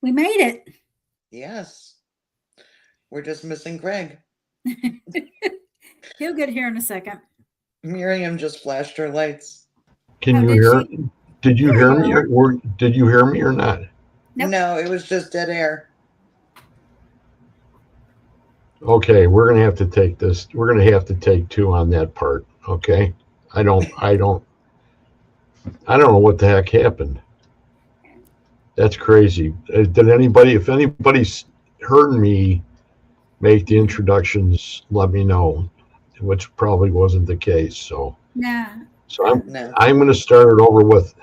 We made it. Yes. We're just missing Greg. He'll get here in a second. Miriam just flashed her lights. Can Oh, you did hear? she? Did you There hear you me, are. or did you hear me or not? Nope. No, it was just dead air. Okay, we're gonna have to take this. We're gonna have to take two on that part. Okay, I don't. I don't know what the heck happened. That's crazy. Did anybody? If anybody's heard me make the introductions, let me know. Which probably wasn't the case. Nah. So No. I'm gonna start it over with.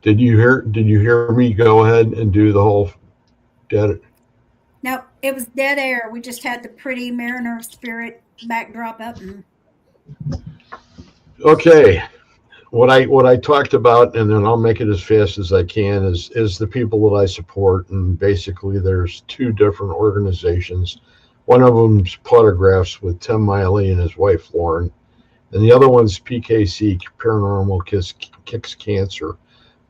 Did you hear me go ahead and do the whole dead? Nope. It was dead air. We just had the pretty Mariner of Spirit backdrop up. And Okay. What I talked about, and then I'll make it as fast as I can, is the people that I support, and basically there's two different organizations. One of them's Potographs with Tim Miley and his wife Lauren, and the other one's PKC Paranormal Kicks Cancer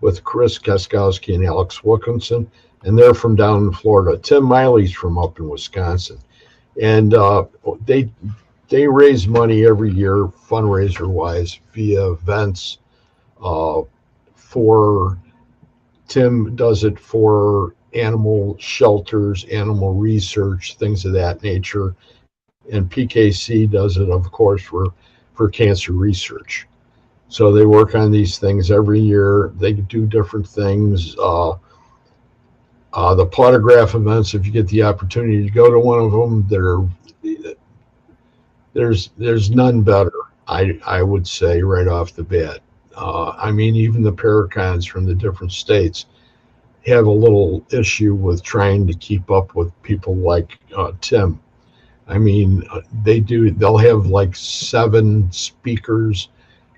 with Chris Kaskowski and Alex Wilkinson, and they're from down in Florida. Tim Miley's from up in Wisconsin, and they raise money every year, fundraiser wise, via events. For Tim does it for animal shelters, animal research, things of that nature, and PKC does it, of course, for cancer research. So they work on these things every year. They do different things. The Potograph events, if you get the opportunity to go to one of them, there's none better. I would say right off the bat. I mean, even the Paracons from the different states have a little issue with trying to keep up with people like Tim. I mean, they'll have like 7 speakers,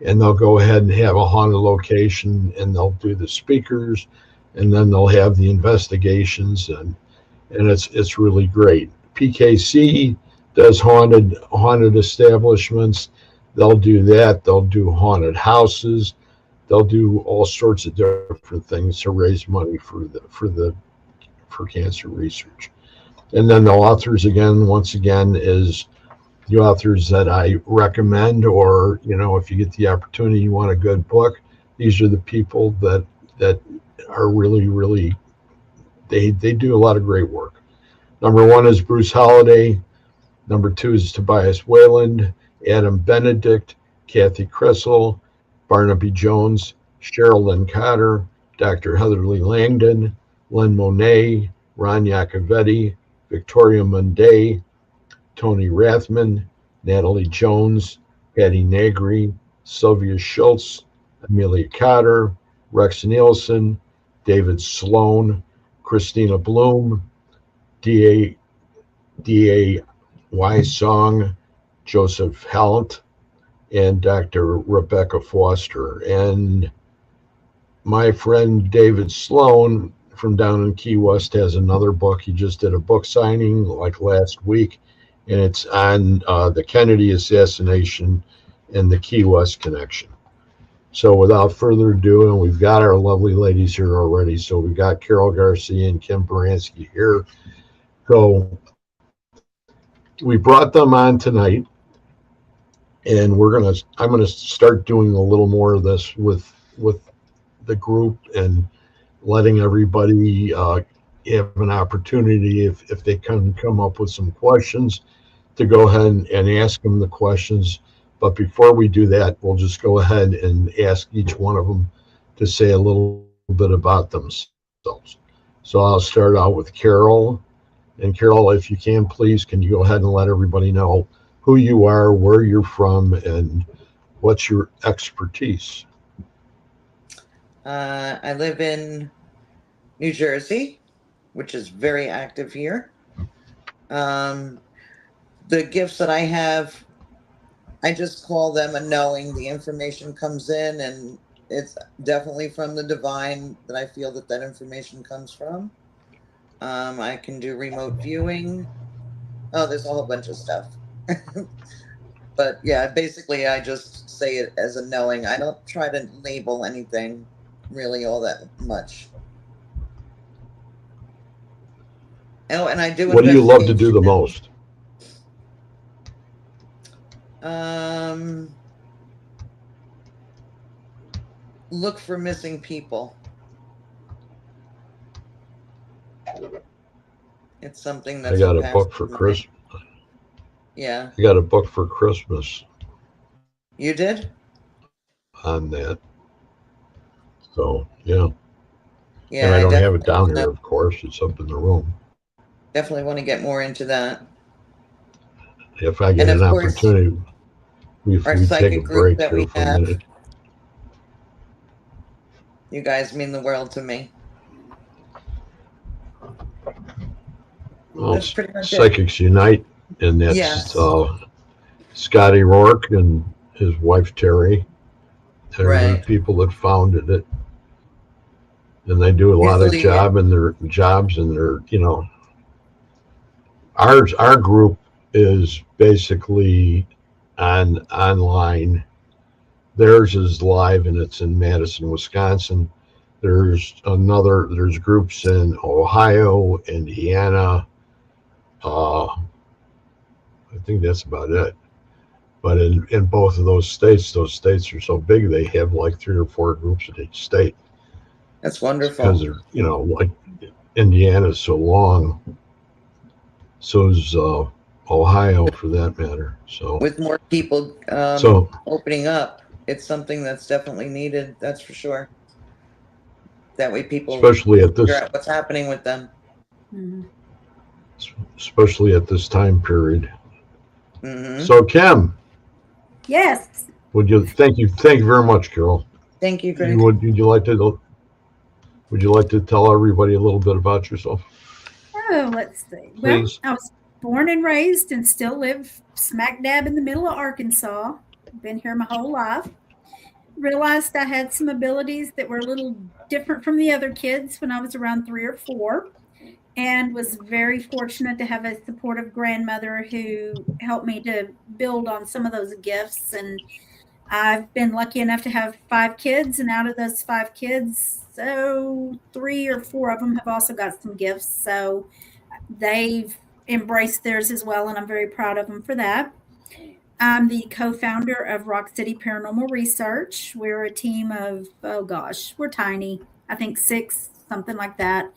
and they'll go ahead and have a haunted location, and they'll do the speakers, and then they'll have the investigations, and it's really great. PKC does haunted establishments. They'll do that. They'll do haunted houses. They'll do all sorts of different things to raise money for cancer research. And then the authors again, once again, is the authors that I recommend, or if you get the opportunity, you want a good book. These are the people that are really they do a lot of great work. Number 1 is Bruce Holliday. Number 2 is Tobias Wayland, Adam Benedict, Kathy Kressel, Barnaby Jones, Cheryl Lynn Cotter, Dr. Heatherly Langdon, Len Monet, Ron Iacovetti, Victoria Munday, Tony Rathman, Natalie Jones, Patty Negri, Sylvia Schultz, Amelia Cotter, Rex Nielsen, David Sloan, Christina Bloom, D.A. Y. Song, Joseph Hallant, and Dr. Rebecca Foster. And my friend David Sloan from down in Key West has another book. He just did a book signing like last week, and it's on the Kennedy assassination and the Key West connection. So without further ado, and we've got our lovely ladies here already. So we've got Carol Garcia and Kim Baranski here. So we brought them on tonight, and I'm gonna start doing a little more of this with the group and letting everybody have an opportunity, if they can come up with some questions, to go ahead and ask them the questions. But before we do that, we'll just go ahead and ask each one of them to say a little bit about themselves. So I'll start out with Carol. And Carol, if you can, please, can you go ahead and let everybody know who you are, where you're from, and what's your expertise? I live in New Jersey, which is very active here. The gifts that I have, I just call them a knowing. The information comes in, and it's definitely from the divine that I feel that information comes from. I can do remote viewing. Oh, there's a whole bunch of stuff. But yeah, basically I just say it as a knowing. I don't try to label anything really all that much. Oh, and I do. What do you love to do the most? Look for missing people. It's something that's I got a book for Christmas. Yeah. I got a book for Christmas. You did? On that. So, yeah. Yeah. And I don't have it down here, of course. It's up in the room. Definitely want to get more into that. If I get an opportunity, we take a break here for a minute. You guys mean the world to me. Well, Psychics Unite, and that's Scotty Rourke and his wife Terry. They're the people that founded it, and they do a lot of jobs, and they're our group is basically online. Theirs is live, and it's in Madison, Wisconsin. There's groups in Ohio, Indiana. I think that's about it. But in both of those states are so big, they have like 3 or 4 groups in each state. That's wonderful. Because they're, like Indiana's so long. So's Ohio, for that matter. So with more people opening up, it's something that's definitely needed. That's for sure. That way people especially at this, figure out what's happening with them. Especially at this time period. Mm-hmm. So Kim. Yes. Thank you very much, Carol. Thank you, Greg. Would you like to tell everybody a little bit about yourself? Oh, let's see. Please. Well, I was born and raised and still live smack dab in the middle of Arkansas. Been here my whole life. Realized I had some abilities that were a little different from the other kids when I was around 3 or 4, and was very fortunate to have a supportive grandmother who helped me to build on some of those gifts. And I've been lucky enough to have 5 kids, and out of those 5 kids, 3 or 4 of them have also got some gifts. So they've embraced theirs as well, and I'm very proud of them for that. I'm the co-founder of Rock City Paranormal Research. We're a team of, we're tiny. I think 6, something like that.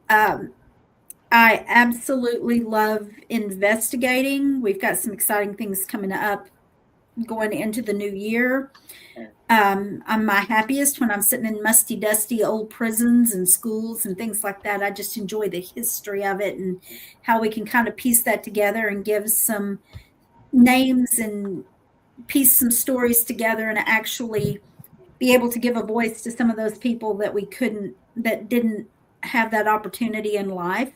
I absolutely love investigating. We've got some exciting things coming up going into the new year. I'm my happiest when I'm sitting in musty, dusty old prisons and schools and things like that. I just enjoy the history of it and how we can kind of piece that together and give some names and piece some stories together and actually be able to give a voice to some of those people that didn't have that opportunity in life.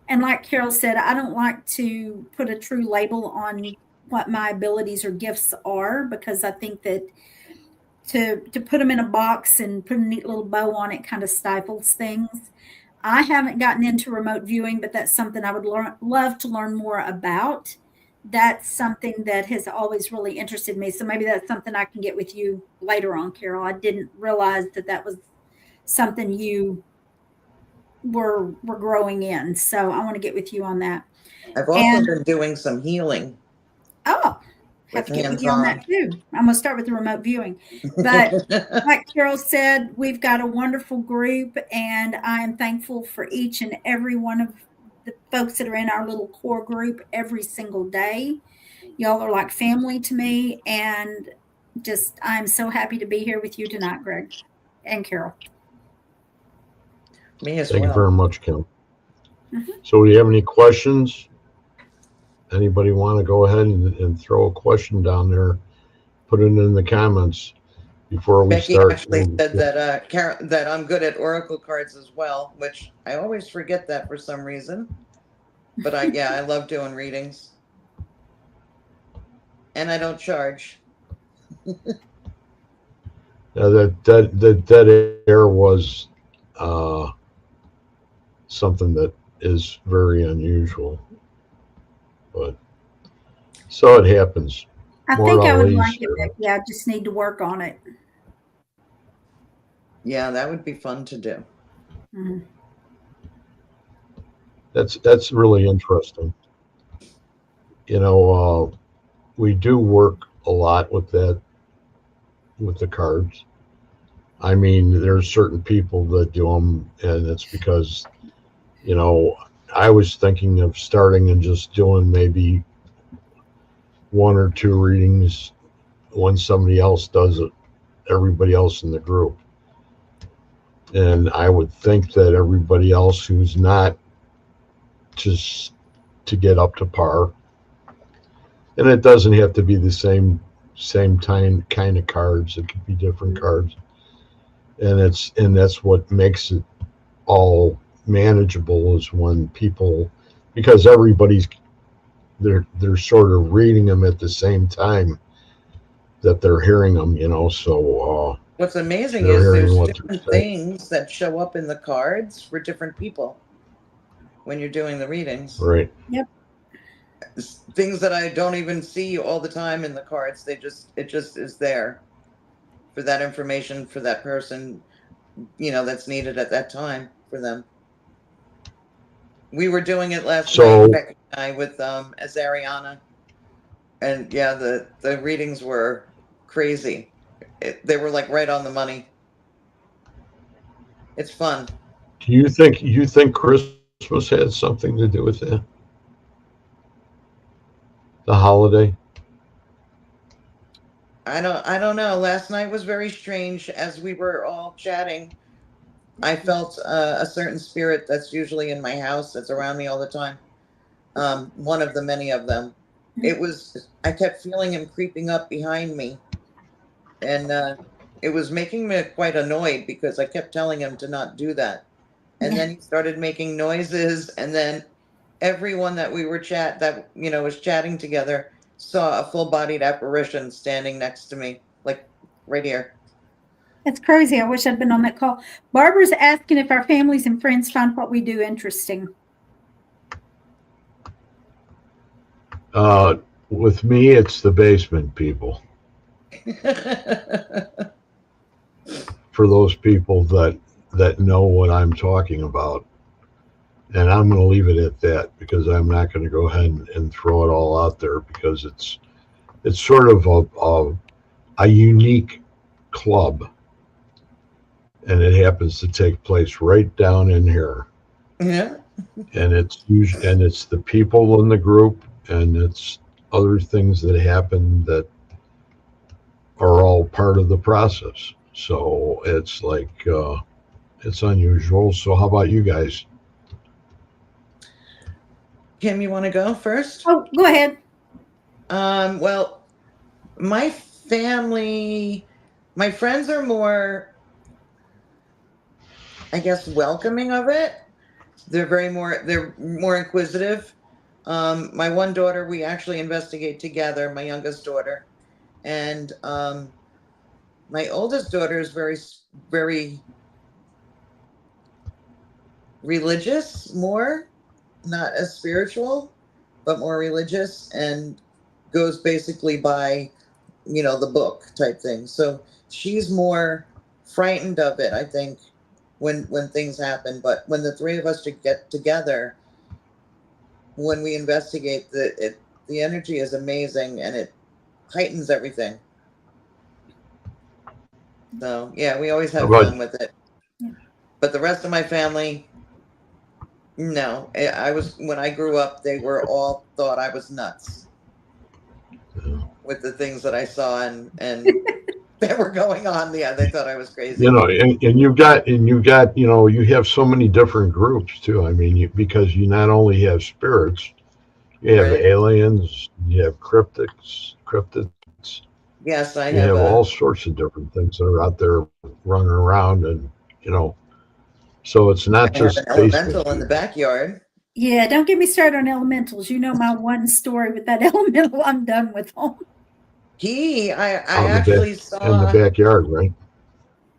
And like Carol said, I don't like to put a true label on what my abilities or gifts are, because I think that to put them in a box and put a neat little bow on it kind of stifles things. I haven't gotten into remote viewing, but that's something I would love to learn more about. That's something that has always really interested me. So maybe that's something I can get with you later on, Carol. I didn't realize that was something you were growing in. So I want to get with you on that. I've also been doing some healing. Oh, have to get with you on that too. I'm going to start with the remote viewing. But like Carol said, we've got a wonderful group, and I am thankful for each and every one of the folks that are in our little core group every single day. Y'all are like family to me, and just I'm so happy to be here with you tonight, Greg and Carol. Me as well. Thank you very much, Kim. Mm-hmm. So do you have any questions? Anybody want to go ahead and throw a question down there? Put it in the comments before we start. Becky actually said that I'm good at oracle cards as well, which I always forget that for some reason. But I love doing readings, and I don't charge. That dead air was something that is very unusual, but so it happens. I think I would like it, Becky. I just need to work on it. Yeah, that would be fun to do. Mm-hmm. That's really interesting. You know, we do work a lot with that, with the cards. I mean, there's certain people that do them, and it's because, you know, I was thinking of starting and just doing maybe one or two readings when somebody else does it, everybody else in the group. And I would think that everybody else who's not, just to get up to par, and it doesn't have to be the same time kind of cards. It could be different cards, and that's what makes it all manageable, is when people, because everybody's, they're sort of reading them at the same time that they're hearing them, you know. So What's amazing they're is hearing there's what they're different saying. things that show up in the cards for different people when you're doing the readings. Right. Yep. Things that I don't even see all the time in the cards. It just is there for that information for that person, you know, that's needed at that time for them. We were doing it last So night, Becky and I, with Azariana, and yeah, the readings were crazy. They were like right on the money. It's fun. do you think Christmas had something to do with that? The holiday? I don't know. Last night was very strange. As we were all chatting, I felt a certain spirit that's usually in my house, that's around me all the time. One of the many of them. I kept feeling him creeping up behind me, and it was making me quite annoyed because I kept telling him to not do that. And then he started making noises, and then everyone that was chatting together saw a full-bodied apparition standing next to me, like right here. That's crazy. I wish I'd been on that call. Barbara's asking if our families and friends find what we do interesting. With me, it's the basement people. For those people that know what I'm talking about. And I'm going to leave it at that, because I'm not going to go ahead and throw it all out there, because it's sort of a unique club, and it happens to take place right down in here. Yeah. And it's the people in the group, and it's other things that happen that are all part of the process. So it's like it's unusual. So how about you guys? Kim, you want to go first? Oh, go ahead. Well, my family, my friends are more, I guess, welcoming of it. They're more inquisitive. My one daughter, we actually investigate together, my youngest daughter. And my oldest daughter is very, very religious, more, not as spiritual, but more religious, and goes basically by, the book type thing. So she's more frightened of it, I think, when things happen. But when the three of us get together, when we investigate, the energy is amazing, and it heightens everything. So yeah, we always have fun with it. Yeah. But the rest of my family, no. When I grew up, they were all thought I was nuts with the things that I saw and that were going on. Yeah, they thought I was crazy. And you've got, you have so many different groups too. I mean, because you not only have spirits, you have aliens, you have cryptids. Yes, I you have all sorts of different things that are out there running around, and so it's not I have just an elemental in the backyard. Yeah, don't get me started on elementals. You know my one story with that elemental. I'm done with them. I actually saw in the backyard, right?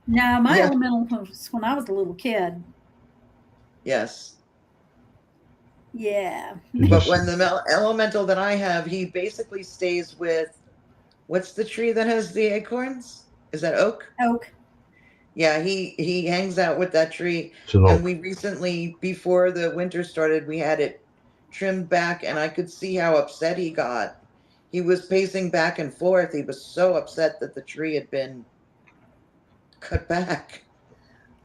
No, my elemental was when I was a little kid. Yes. Yeah. But when the elemental that I have, he basically stays with, what's the tree that has the acorns? Is that oak? Oak. Yeah, he hangs out with that tree. It's an And oak. we recently, before the winter started, we had it trimmed back, and I could see how upset he got. He was pacing back and forth. He was so upset that the tree had been cut back.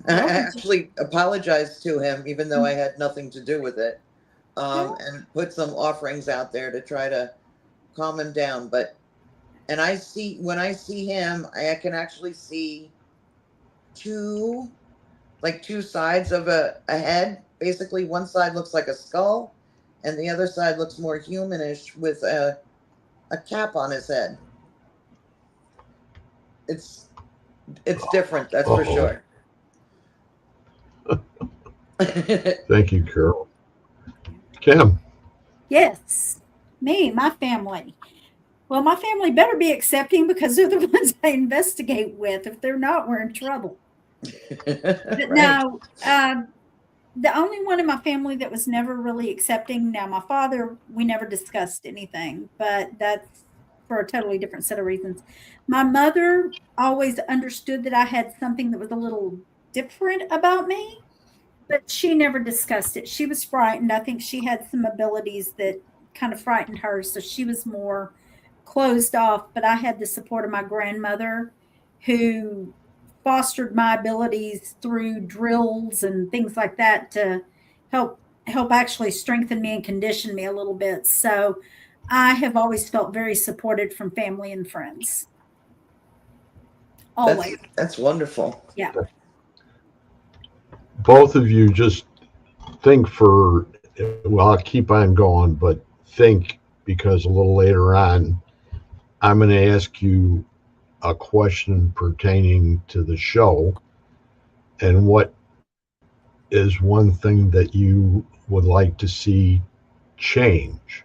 I Well, actually apologized to him, even though I had nothing to do with it, well, and put some offerings out there to try to calm him down. But and I see when I see him, I can actually see two two sides of a head. Basically, one side looks like a skull, and the other side looks more humanish with a cap on his head. It's different, that's for Uh-oh. sure. Thank you, Carol. Kim. yes, my family. Well, my family better be accepting because they're the ones I investigate with. If they're not, we're in trouble. But Right. no, the only one in my family that was never really accepting. Now, my father, we never discussed anything, but that's for a totally different set of reasons. My mother always understood that I had something that was a little different about me, but she never discussed it. She was frightened. I think she had some abilities that kind of frightened her, so she was more closed off. But I had the support of my grandmother, who fostered my abilities through drills and things like that to help actually strengthen me and condition me a little bit. So I have always felt very supported from family and friends. Always. That's wonderful. Yeah. Both of you just think for, well, I'll keep on going, but think, because a little later on, I'm going to ask you a question pertaining to the show, and what is one thing that you would like to see change,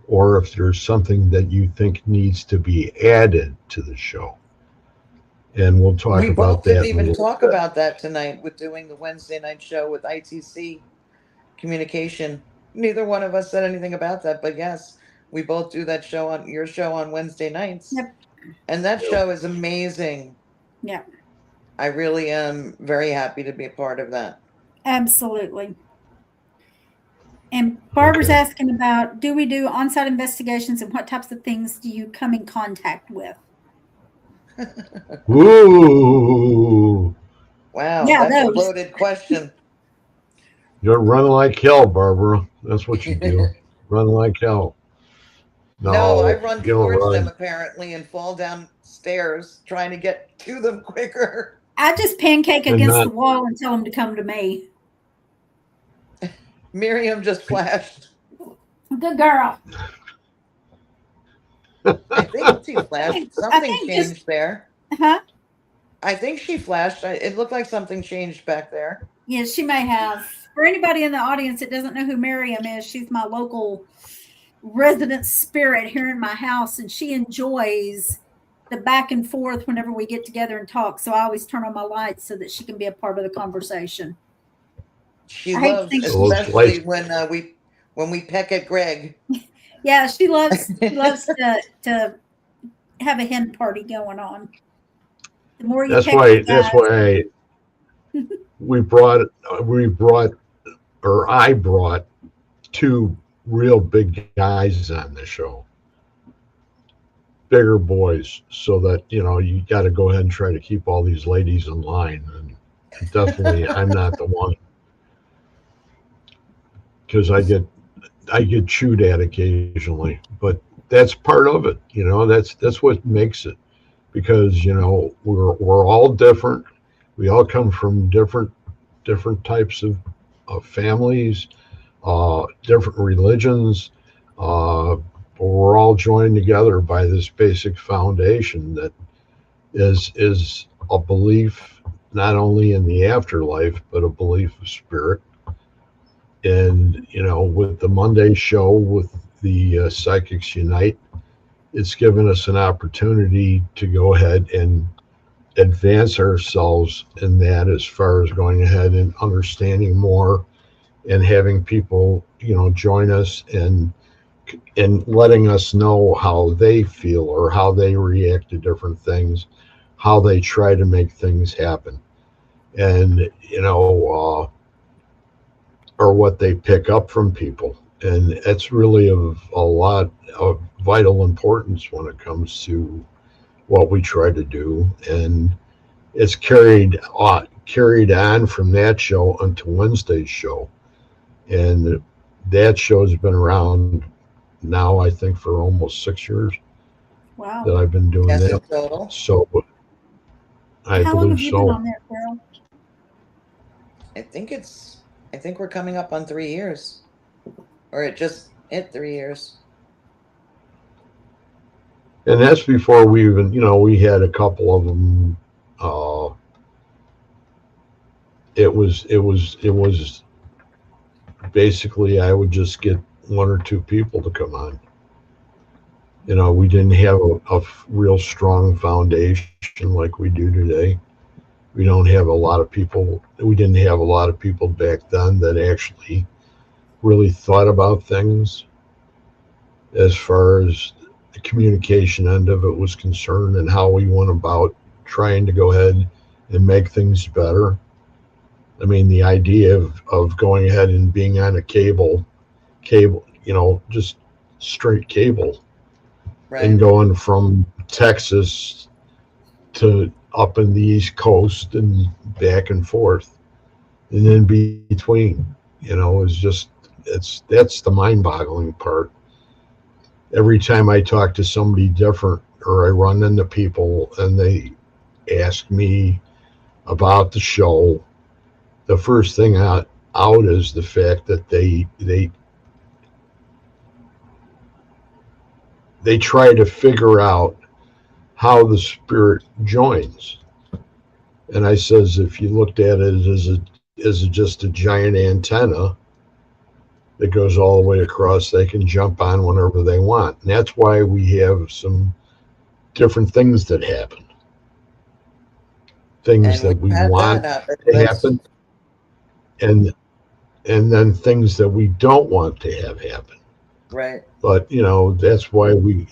or if there's something that you think needs to be added to the show. And we'll talk We about both didn't that in a even little talk bit. about that tonight with doing the Wednesday night show with ITC communication. Neither one of us said anything about that, but yes, we both do that show on your show on Wednesday nights. Yep. And that show is amazing. Yeah. I really am very happy to be a part of that. Absolutely. And Barbara's Okay. asking about, do we do on-site investigations and what types of things do you come in contact with? Ooh, Wow, Yeah, that's a those. loaded question. you're running like hell, Barbara. That's what you do. Run like hell. No, I No, run you don't towards them run. apparently and fall down stairs trying to get to them quicker. I just pancake And against not the wall and tell them to come to me. Miriam just flashed. Good girl. I think she flashed. I Something think just, changed there. huh? I think she flashed. It looked like something changed back there. Yeah, she may have. For anybody in the audience that doesn't know who Miriam is, she's my local resident spirit here in my house, and she enjoys the back and forth whenever we get together and talk. So I always turn on my lights so that she can be a part of the conversation. She I hate to loves, think So those especially lights. when we peck at Greg. Yeah, she loves to have a hen party going on. The more you That's peck why. at the That's guys, why we brought. We brought, or I brought, two real big guys on the show. Bigger boys, so that you got to go ahead and try to keep all these ladies in line. And definitely, I'm not the one, because I get chewed at occasionally, but that's part of it. That's what makes it, because we're all different. We all come from different types of families, different religions. But we're all joined together by this basic foundation that is a belief not only in the afterlife, but a belief of spirit. And with the Monday show with the Psychics Unite, it's given us an opportunity to go ahead and advance ourselves in that, as far as going ahead and understanding more, and having people join us and letting us know how they feel or how they react to different things, how they try to make things happen, and or what they pick up from people. And it's really of a lot of vital importance when it comes to what we try to do. And it's carried on from that show until Wednesday's show. And that show's been around now, I think, for almost 6 years Wow. that I've been doing Yes, in that. total. So I How long believe have you been so. on there, Carol? I think we're coming up on 3 years. Or it just hit 3 years. And that's before we even, we had a couple of them. Uh, it was basically I would just get one or two people to come on. We didn't have a real strong foundation like we do today. We don't have a lot of people. We didn't have a lot of people back then that actually really thought about things as far as the communication end of it was concerned, and how we went about trying to go ahead and make things better. I mean, the idea of going ahead and being on a cable, just straight cable, and Right. going from Texas to up in the East Coast and back and forth, and in between, is just that's the mind-boggling part. Every time I talk to somebody different, or I run into people and they ask me about the show, the first thing out is the fact that they try to figure out how the spirit joins. And I says, if you looked at it as just a giant antenna that goes all the way across, they can jump on whenever they want. And that's why we have some different things that happen. Things And that we've we had that want happen. to That's happen, and then things that we don't want to have happen. right. But that's why we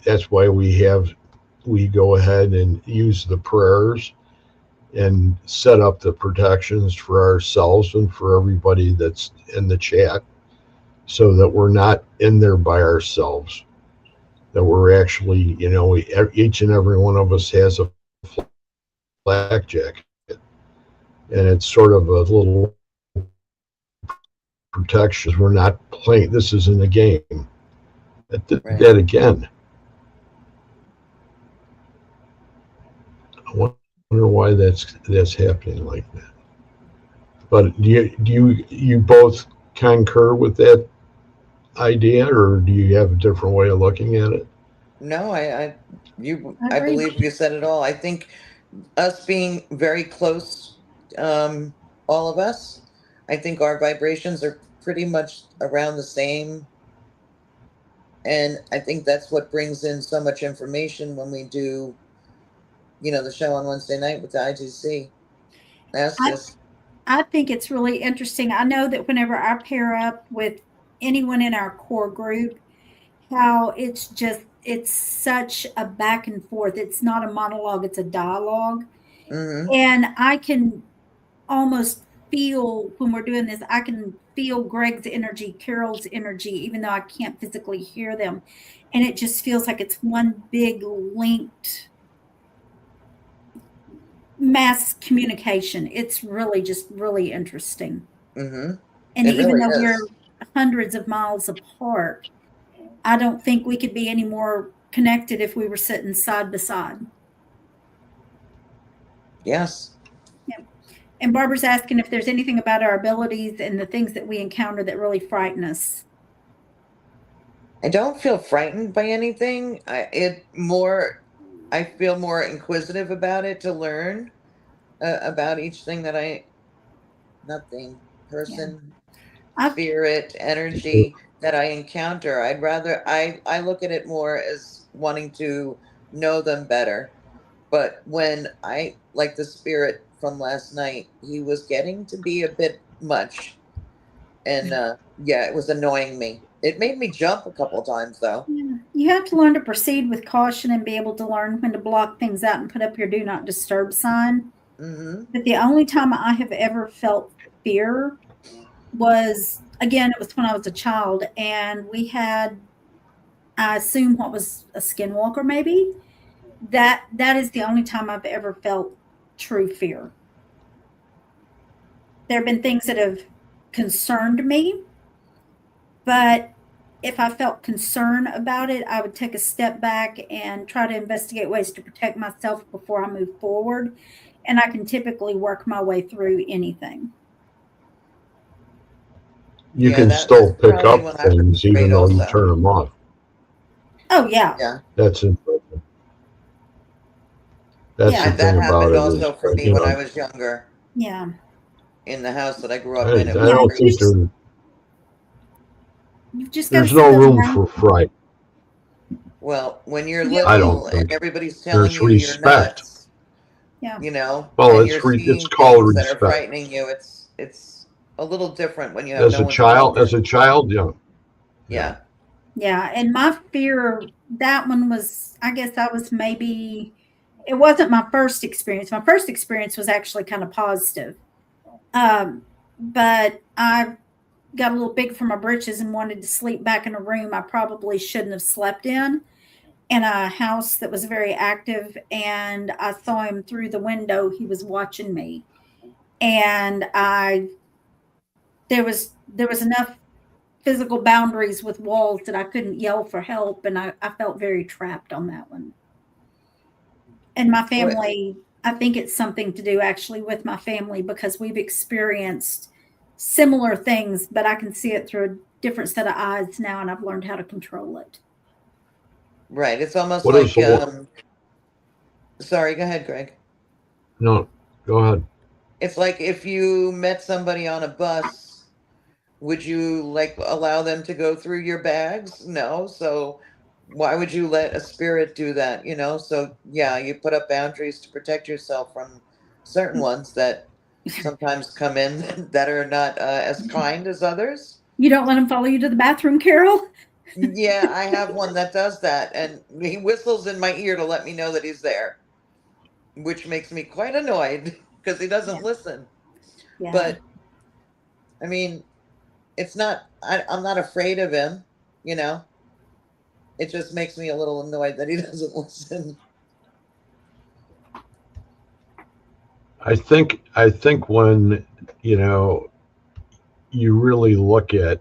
go ahead and use the prayers and set up the protections for ourselves and for everybody that's in the chat, so that we're not in there by ourselves, that we're actually, each and every one of us has a flak jacket, and it's sort of a little protection. We're not playing, this isn't a game. Right. That again, I wonder why that's happening like that. But do you both concur with that idea, or do you have a different way of looking at it? No, I I agree. believe you said it all. I think us being very close, all of us, I think our vibrations are pretty much around the same. And I think that's what brings in so much information when we do, the show on Wednesday night with the IGC. That's I just, I think it's really interesting. I know that whenever I pair up with anyone in our core group, how it's such a back and forth. It's not a monologue, it's a dialogue. mm-hmm, And I can almost feel when we're doing this, I can feel Greg's energy, Carol's energy, even though I can't physically hear them. And it just feels like it's one big linked mass communication. It's really just really interesting. mm-hmm. And It even really though is. we're hundreds of miles apart, I don't think we could be any more connected if we were sitting side by side. Yes. Yeah. And Barbara's asking if there's anything about our abilities and the things that we encounter that really frighten us. I don't feel frightened by anything. I feel more inquisitive about it to learn about each thing nothing, Yeah. person, I've spirit, energy that I encounter. I look at it more as wanting to know them better. But when like the spirit from last night, he was getting to be a bit much. And yeah, it was annoying me. It made me jump a couple times though. Yeah. You have to learn to proceed with caution and be able to learn when to block things out and put up your do not disturb sign. Mm-hmm. But the only time I have ever felt fear was, again, it was when I was a child, and we had, I assume, what was a skinwalker, maybe. That is the only time I've ever felt true fear. There have been things that have concerned me, but if I felt concern about it, I would take a step back and try to investigate ways to protect myself before I move forward. And I can typically work my way through anything. You Yeah, can that's still pick probably up when I was things even afraid though you also. turn them off. Oh, yeah. Yeah. That's important. That's Yeah. the That thing about happened it is, also for me you when I know, was younger Yeah. in the house that I grew I, up in. I It was Yeah. don't think You've just got to there's set no those room boundaries. for fright. well, when you're Yep. I little don't and think everybody's telling there's you you're respect. nuts, Yeah. Well, and you're it's seeing called things that are respect. frightening you, it's a little different when you have no one to talk As to. a child, yeah. Yeah. Yeah. And my fear, that one was, I guess I was maybe, it wasn't my first experience. My first experience was actually kind of positive. But I got a little big for my britches and wanted to sleep back in a room I probably shouldn't have slept in a house that was very active. And I saw him through the window. He was watching me. And there was enough physical boundaries with walls that I couldn't yell for help. And I felt very trapped on that one. And my What? family, I think it's something to do actually with my family because we've experienced similar things, but I can see it through a different set of eyes now, and I've learned how to control it. Right. It's almost What is like, the sorry, go ahead, Greg. no? Go ahead. It's like if you met somebody on a bus, would you like allow them to go through your bags? No. So why would you let a spirit do that? So yeah, you put up boundaries to protect yourself from certain ones that sometimes come in that are not as kind as others. You don't let them follow you to the bathroom, Carol? Yeah, I have one that does that, and he whistles in my ear to let me know that he's there, which makes me quite annoyed because he Yeah. doesn't listen. Yeah. But I mean, it's not, I'm not afraid of him, you know? It just makes me a little annoyed that he doesn't listen. I think when, you know, you really look at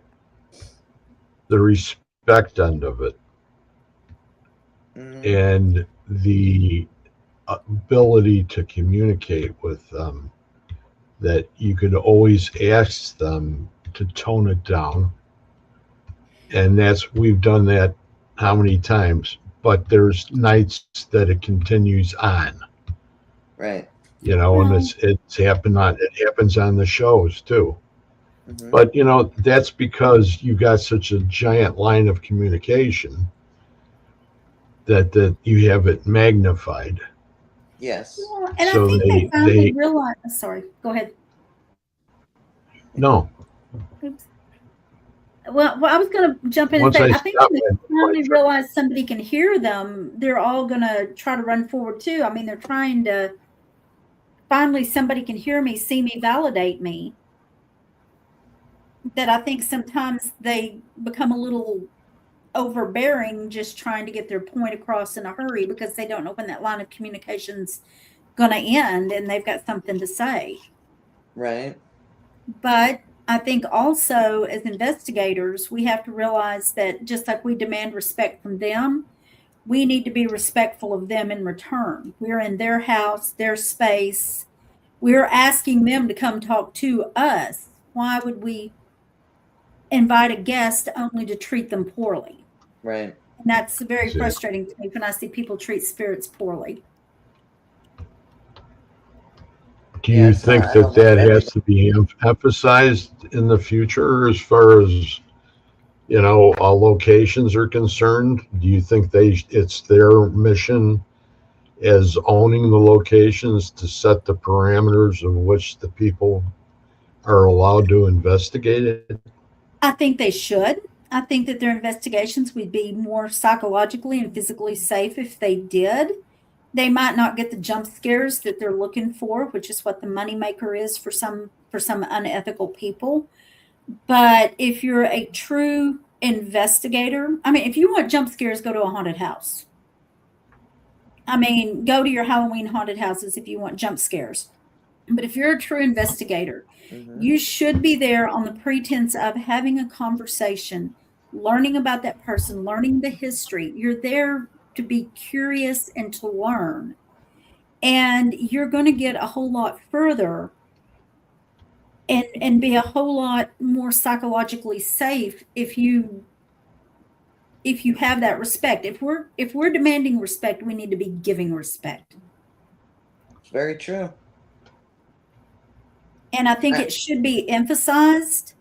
the respect end of it Mhm. and the ability to communicate with them, that you could always ask them to tone it down. And we've done that how many times, but there's nights that it continues on, Right. you know, and Well, it happens on the shows too. Mhm. But you know, that's because you got such a giant line of communication that you have it magnified. Yes. and I So think they finally realized. Sorry, go ahead. no. Oops. Well, I was going to jump in and Once say, I I think stop when they finally magnified, realize somebody can hear them, they're all going to try to run forward too. I mean, they're trying to finally somebody can hear me, see me, validate me. That I think sometimes they become a little overbearing, just trying to get their point across in a hurry because they don't know when that line of communication's going to end and they've got something to say. Right. But I think also as investigators, we have to realize that just like we demand respect from them, we need to be respectful of them in return. We're in their house, their space. We're asking them to come talk to us. Why would we invite a guest only to treat them poorly? Right. And that's very exactly. frustrating to me when I see people treat spirits poorly. Do Yeah, you it's think not that almost has everybody. to be emphasized in the future as far as, you know, locations are concerned? Do you think it's their mission as owning the locations to set the parameters of which the people are allowed to investigate it? I think they should. I think that their investigations would be more psychologically and physically safe if they did. They might not get the jump scares that they're looking for, which is what the moneymaker is for some unethical people. But if you're a true investigator, I mean, if you want jump scares, go to a haunted house. I mean, go to your Halloween haunted houses if you want jump scares. But if you're a true investigator, you should be there on the pretense of having a conversation, learning about that person, learning the history. You're there to be curious and to learn. And you're going to get a whole lot further and be a whole lot more psychologically safe if you have that respect. If we're demanding respect, we need to be giving respect. It's very true. And I think it should be emphasized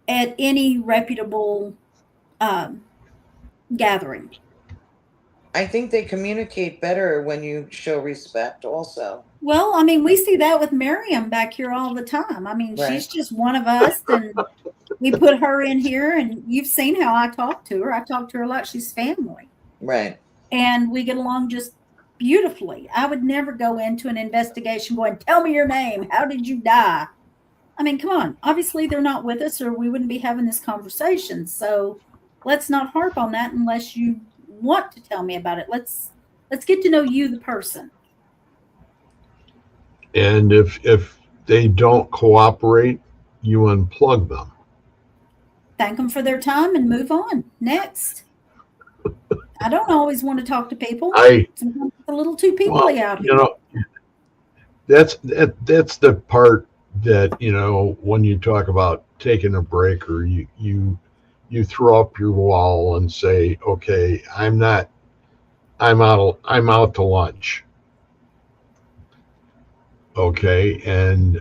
at any reputable gathering. I think they communicate better when you show respect also. Well, I mean, we see that with Miriam back here all the time. I mean, Right. she's just one of us, and we put her in here, and you've seen how I talk to her. I talk to her like she's family. Right. And we get along just beautifully. I would never go into an investigation going, tell me your name. How did you die? I mean, come on. Obviously, they're not with us or we wouldn't be having this conversation. So let's not harp on that unless you want to tell me about it. Let's get to know you, the person. And if they don't cooperate, you unplug them. Thank them for their time and move on. Next. I don't always want to talk to people. Sometimes it's a little too peoply out here. You know, that's the part that, you know, when you talk about taking a break, or you throw up your wall and say, okay, I'm out to lunch. Okay, and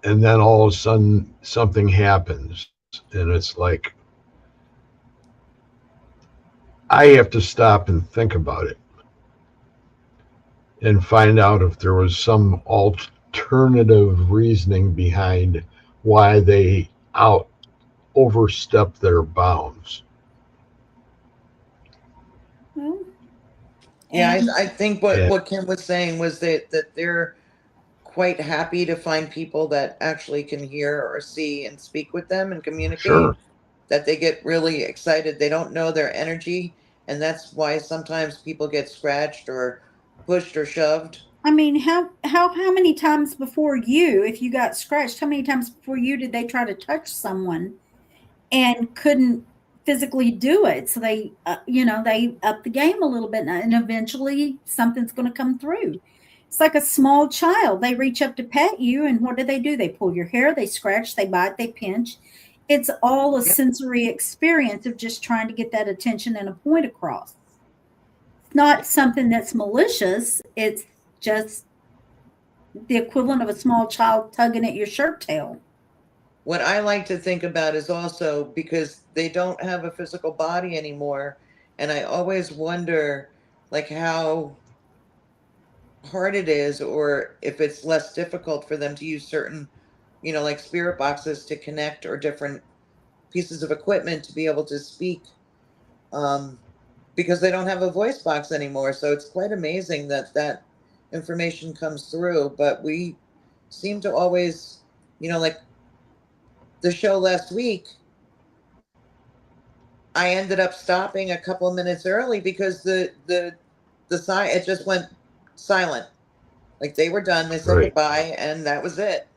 then all of a sudden something happens, and it's like, I have to stop and think about it and find out if there was some alternative reasoning behind why they overstepped their bounds. Well, Yeah, I think what Kim was saying was that they're quite happy to find people that actually can hear or see and speak with them and communicate. Sure. That they get really excited. They don't know their energy, and that's why sometimes people get scratched or pushed or shoved. I mean, how many times before you, if you got scratched, how many times before you did they try to touch someone and couldn't physically do it? So they, they up the game a little bit, and eventually something's going to come through. It's like a small child. They reach up to pet you, and what do? They pull your hair, they scratch, they bite, they pinch. It's all a sensory experience of just trying to get that attention and a point across. It's not something that's malicious. It's just the equivalent of a small child tugging at your shirt tail. What I like to think about is also because they don't have a physical body anymore. And I always wonder, like, how hard it is, or if it's less difficult for them to use certain, like spirit boxes to connect, or different pieces of equipment to be able to speak, because they don't have a voice box anymore. So it's quite amazing that information comes through. But we seem to always, like the show last week, I ended up stopping a couple of minutes early because the sign, it just went silent. Like they were done, they said goodbye, and that was it.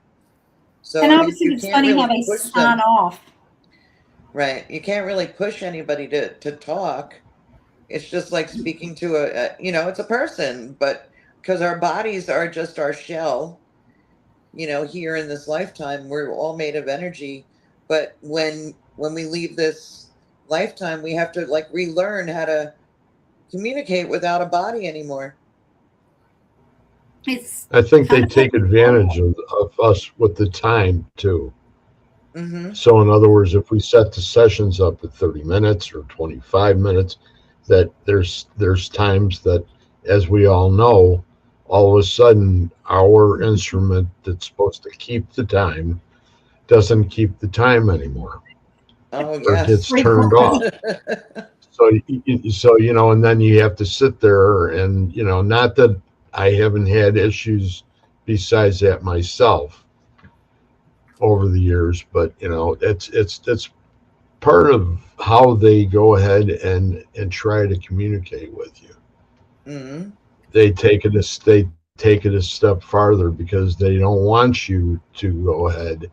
So and I always think it's funny how they sign off. Right. You can't really push anybody to talk. It's just like speaking to it's a person, but because our bodies are just our shell, here in this lifetime, we're all made of energy. But when we leave this lifetime, we have to like relearn how to communicate without a body anymore. I think they take advantage of us with the time too. Mm-hmm. So in other words, if we set the sessions up at 30 minutes or 25 minutes, that there's times that, as we all know, all of a sudden our instrument that's supposed to keep the time doesn't keep the time anymore. Oh, or gets yes. turned off. So and then you have to sit there and, not that I haven't had issues besides that myself over the years, but it's part of how they go ahead and try to communicate with you. Hmm. They take it a step farther because they don't want you to go ahead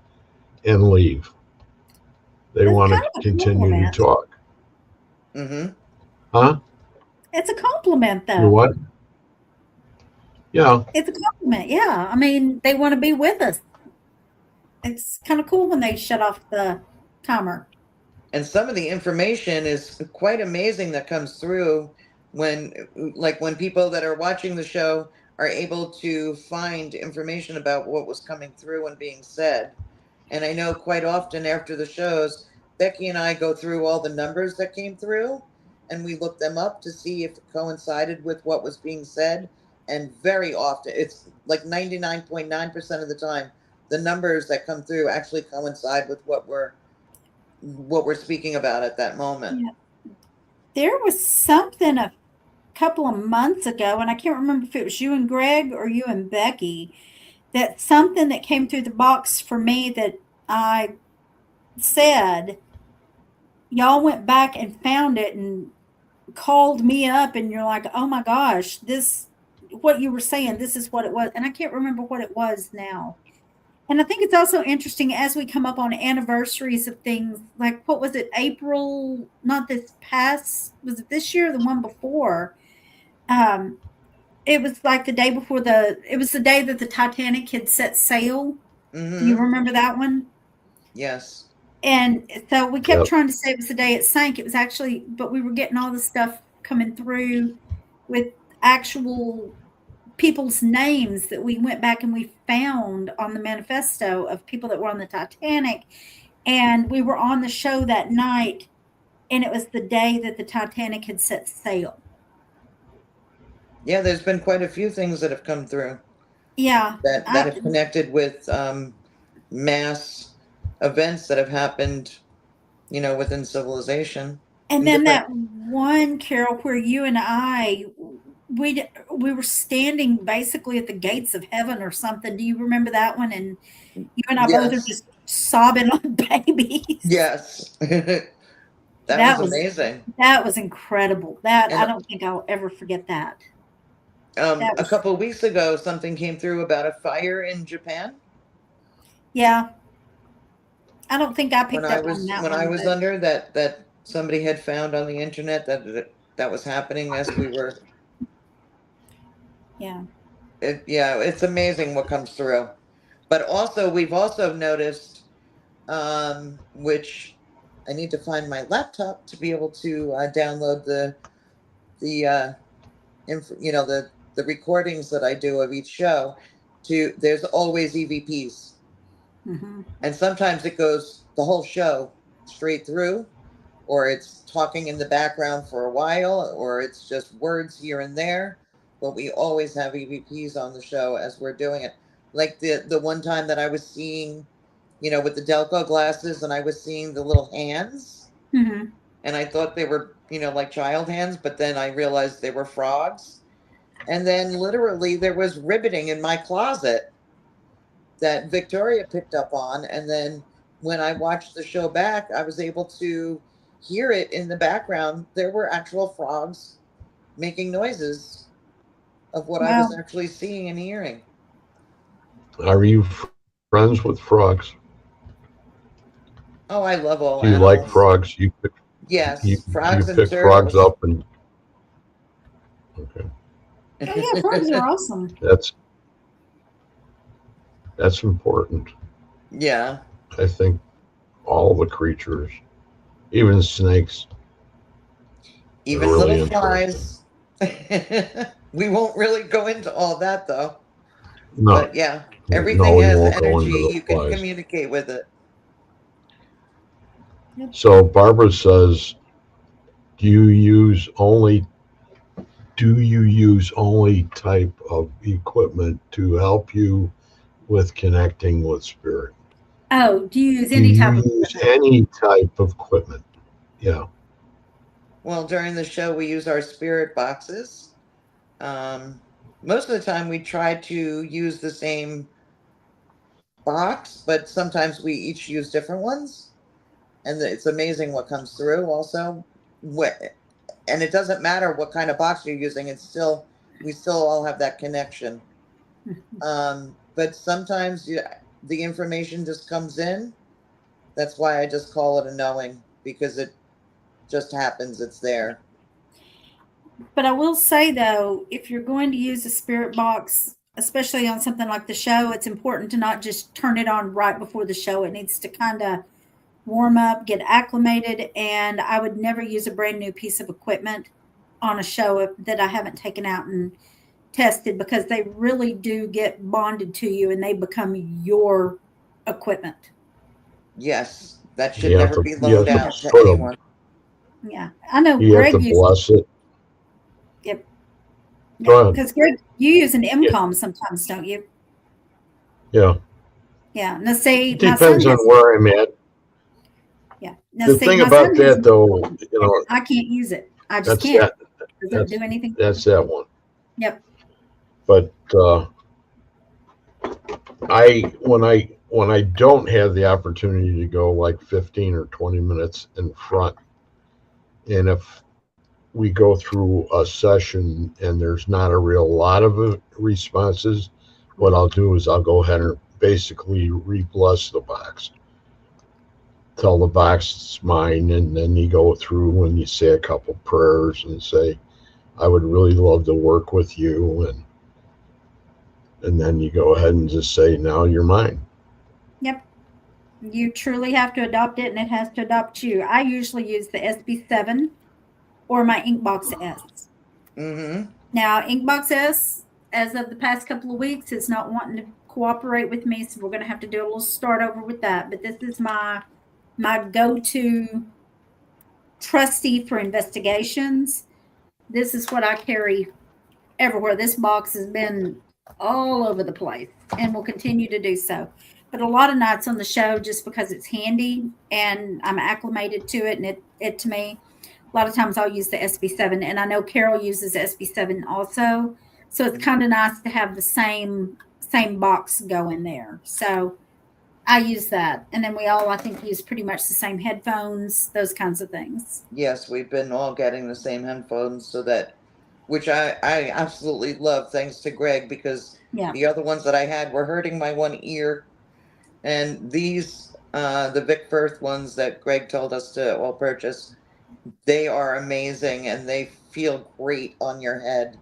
and leave. They That's want kind to of a continue to compliment. talk. Hmm. Huh? It's a compliment, You though. what? Yeah. It's a compliment. Yeah. I mean, they want to be with us. It's kind of cool when they shut off the timer. And some of the information is quite amazing that comes through when, like, when people that are watching the show are able to find information about what was coming through and being said. And I know quite often after the shows, Becky and I go through all the numbers that came through and we look them up to see if it coincided with what was being said. And very often, it's like 99.9% of the time, the numbers that come through actually coincide with what we're speaking about at that moment. Yeah. There was something a couple of months ago, and I can't remember if it was you and Greg or you and Becky, that something that came through the box for me that I said, y'all went back and found it and called me up, and you're like, oh my gosh, this, what you were saying, this is what it was. And I can't remember what it was now. And I think it's also interesting as we come up on anniversaries of things like, what was it, April, not this past, was it this year or the one before? Um, it was like the day before it was the day that the Titanic had set sail. Do you Hmm. remember that one? Yes. And so we kept Yep. trying to say it was the day it sank. It was actually, but we were getting all the stuff coming through with actual people's names that we went back and we found on the manifesto of people that were on the Titanic. And we were on the show that night, and it was the day that the Titanic had set sail. Yeah, there's been quite a few things that have come through Yeah. that have connected with mass events that have happened, within civilization. And And then different. that one, Carol, where you and I, we were standing basically at the gates of heaven or something. Do you remember that one? And you and I both are Yes. just sobbing on babies. Yes. That was That was amazing. that was incredible. That And I don't think I'll ever forget that. That a was, couple of weeks ago, something came through about a fire in Japan yeah. I don't think I when picked I up on was that when I one, was but under that somebody had found on the internet that was happening as we were. yeah. Yeah, it's amazing what comes through. But also, we've also noticed, which I need to find my laptop to be able to download the the recordings that I do of each show. There's always EVPs, Hmm. and sometimes it goes the whole show straight through, or it's talking in the background for a while, or it's just words here and there. But we always have EVPs on the show as we're doing it. Like the one time that I was seeing, with the Delco glasses, and I was seeing the little hands, Hmm. and I thought they were, like child hands, but then I realized they were frogs. And then literally there was ribbiting in my closet that Victoria picked up on. And then when I watched the show back, I was able to hear it in the background. There were actual frogs making noises of what I was Well, actually seeing and hearing. Are you friends with frogs? Oh, I love all Do you like animals. frogs? You Yes, frogs and pick frogs turtles. up and okay. oh yeah, frogs are awesome. That's important. Yeah, I think all the creatures, even snakes, are even little really interesting. flies. We won't really go into all that though. No, But yeah, no, everything we has won't go energy. into the You can flies. communicate with it. Yep. So Barbara says, do you use only type of equipment to help you with connecting with spirit? Oh, do you use Do any you type of use equipment? any type of equipment? Yeah. Well, during the show, we use our spirit boxes. Um, Most of the time, we try to use the same box, but sometimes we each use different ones. And it's amazing what comes through also. And it doesn't matter what kind of box you're using, we still all have that connection. But sometimes the information just comes in. That's why I just call it a knowing, because it just happens, it's there. But I will say though, if you're going to use a spirit box, especially on something like the show, it's important to not just turn it on right before the show. It needs to kind of warm up, get acclimated, and I would never use a brand new piece of equipment on a show that I haven't taken out and tested, because they really do get bonded to you and they become your equipment. Yes, that should You have never to be you loaned have out to to put them. anyone. Yeah, I know You have to Greg uses. bless it. Yep. Go Yeah, ahead. because Greg, you use an Yeah. MCOM sometimes, don't you? Yeah. Yeah. Now, see, It my son depends on has. where I'm at. Yeah. Now, The see, thing my son about has. that, though, I can't use it. I just that's can't. that. It doesn't That's do anything. that one. Yep. But when I don't have the opportunity to go like 15 or 20 minutes in front, and if we go through a session and there's not a real lot of responses, what I'll do is I'll go ahead and basically re-bless the box. Tell the box it's mine, and then you go through and you say a couple prayers and say, I would really love to work with you, and then you go ahead and just say, now you're mine. Yep. You truly have to adopt it and it has to adopt you. I usually use the SB7 or my Inkbox S. Mm-hmm. Now, Inkbox S, as of the past couple of weeks, is not wanting to cooperate with me, so we're going to have to do a little start over with that. But this is my go-to trustee for investigations. This is what I carry everywhere. This box has been all over the place and will continue to do so. But a lot of nights on the show, just because it's handy and I'm acclimated to it, and it to me, a lot of times I'll use the SB7, and I know Carol uses SB7 also. So it's kind of nice to have the same box going there. So I use that, and then we all, I think, use pretty much the same headphones, those kinds of things. Yes, we've been all getting the same headphones, which I absolutely love, thanks to Greg, because Yeah. the other ones that I had were hurting my one ear. And the Vic Firth ones that Greg told us to all purchase, they are amazing and they feel great on your head.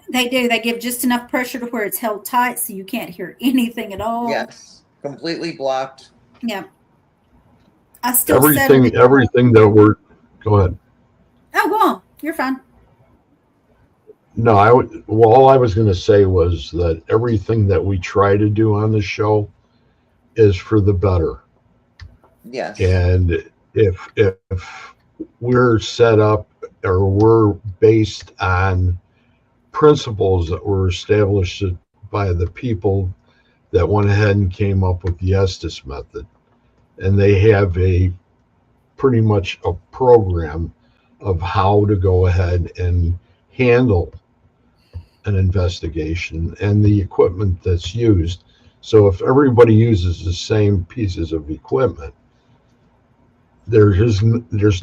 They do. They give just enough pressure to where it's held tight so you can't hear anything at all. Yes, completely blocked. Yeah. I still set it. Everything that we're go ahead. Oh, go on. You're fine. No, all I was going to say was that everything that we try to do on the show is for the better. Yes. And if we're set up or we're based on principles that were established by the people that went ahead and came up with the Estes method, and they have pretty much a program of how to go ahead and handle an investigation and the equipment that's used. So if everybody uses the same pieces of equipment, there's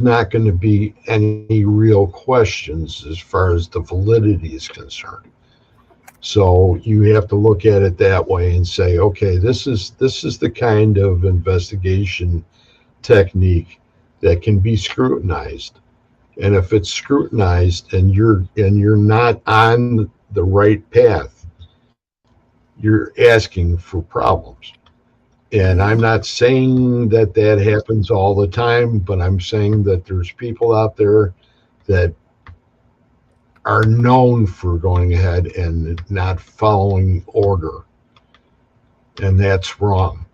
not going to be any real questions as far as the validity is concerned. So you have to look at it that way and say, okay, this is the kind of investigation technique that can be scrutinized. And if it's scrutinized and you're not on the right path, you're asking for problems. And I'm not saying that happens all the time, but I'm saying that there's people out there that are known for going ahead and not following order. And that's wrong.